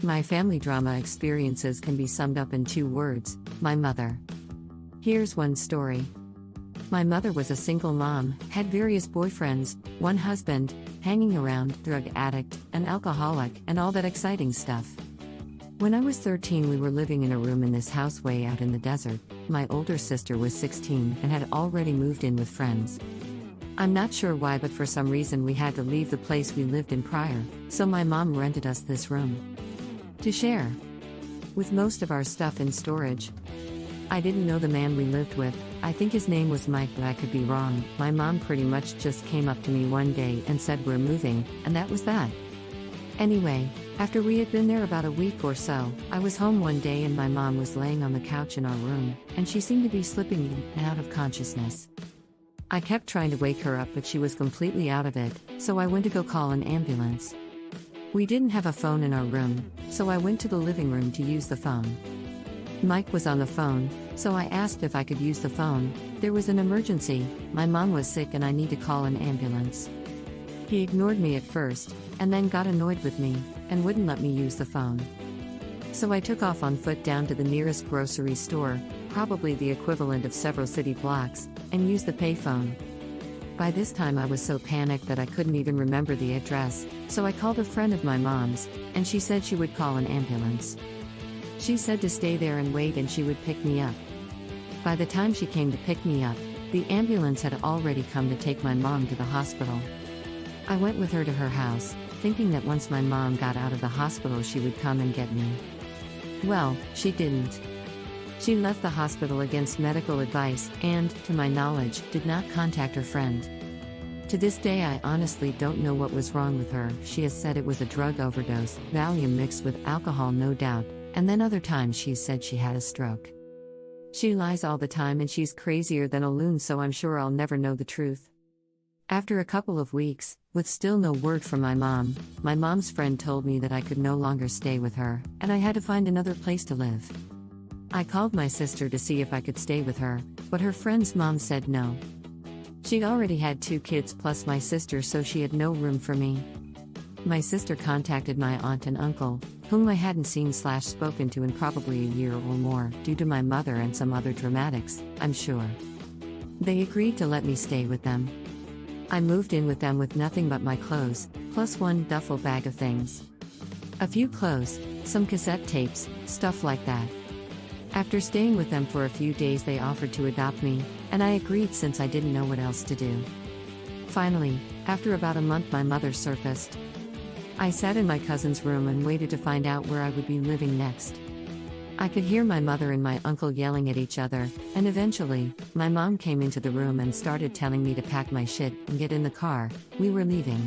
My family drama experiences can be summed up in 2 words: my mother. Here's one story. My mother was a single mom, had various boyfriends, one husband, hanging around, drug addict, an alcoholic, and all that exciting stuff. When I was 13, we were living in a room in this house way out in the desert. My older sister was 16 and had already moved in with friends. I'm not sure why, but for some reason we had to leave the place we lived in prior, so my mom rented us this room to share, with most of our stuff in storage. I didn't know the man we lived with. I think his name was Mike, but I could be wrong. My mom pretty much just came up to me one day and said we're moving, and that was that. Anyway, after we had been there about a week or so, I was home one day and my mom was laying on the couch in our room, and she seemed to be slipping in and out of consciousness. I kept trying to wake her up, but she was completely out of it, so I went to go call an ambulance. We didn't have a phone in our room, so I went to the living room to use the phone. Mike was on the phone, so I asked if I could use the phone. There was an emergency, my mom was sick and I need to call an ambulance. He ignored me at first, and then got annoyed with me, and wouldn't let me use the phone. So I took off on foot down to the nearest grocery store, probably the equivalent of several city blocks, and used the payphone. By this time I was so panicked that I couldn't even remember the address, so I called a friend of my mom's, and she said she would call an ambulance. She said to stay there and wait and she would pick me up. By the time she came to pick me up, the ambulance had already come to take my mom to the hospital. I went with her to her house, thinking that once my mom got out of the hospital she would come and get me. Well, she didn't. She left the hospital against medical advice and, to my knowledge, did not contact her friend. To this day I honestly don't know what was wrong with her. She has said it was a drug overdose, Valium mixed with alcohol no doubt, and then other times she's said she had a stroke. She lies all the time and she's crazier than a loon, so I'm sure I'll never know the truth. After a couple of weeks, with still no word from my mom's friend told me that I could no longer stay with her, and I had to find another place to live. I called my sister to see if I could stay with her, but her friend's mom said no. She'd already had 2 kids plus my sister, so she had no room for me. My sister contacted my aunt and uncle, whom I hadn't seen/spoken to in probably a year or more, due to my mother and some other dramatics, I'm sure. They agreed to let me stay with them. I moved in with them with nothing but my clothes, plus one duffel bag of things. A few clothes, some cassette tapes, stuff like that. After staying with them for a few days they offered to adopt me, and I agreed since I didn't know what else to do. Finally, after about a month my mother surfaced. I sat in my cousin's room and waited to find out where I would be living next. I could hear my mother and my uncle yelling at each other, and eventually, my mom came into the room and started telling me to pack my shit and get in the car. We were leaving.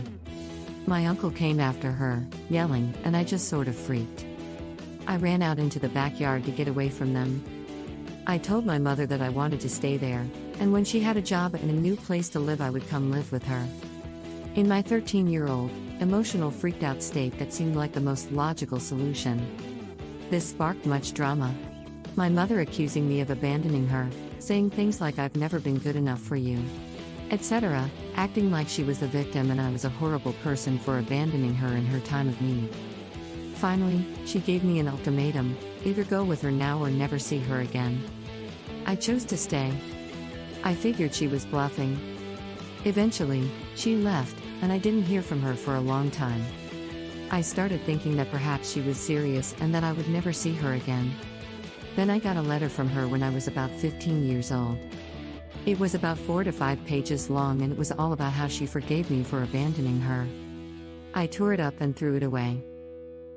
My uncle came after her, yelling, and I just sort of freaked. I ran out into the backyard to get away from them. I told my mother that I wanted to stay there, and when she had a job and a new place to live I would come live with her. In my 13-year-old, emotional freaked out state that seemed like the most logical solution. This sparked much drama. My mother accusing me of abandoning her, saying things like I've never been good enough for you, etc., acting like she was the victim and I was a horrible person for abandoning her in her time of need. Finally, she gave me an ultimatum: either go with her now or never see her again. I chose to stay. I figured she was bluffing. Eventually, she left, and I didn't hear from her for a long time. I started thinking that perhaps she was serious and that I would never see her again. Then I got a letter from her when I was about 15 years old. It was about 4 to 5 pages long and it was all about how she forgave me for abandoning her. I tore it up and threw it away.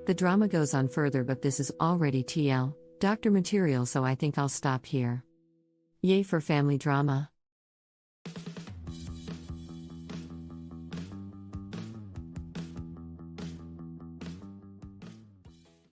The drama goes on further, but this is already TL, Doctor material, so I think I'll stop here. Yay for family drama.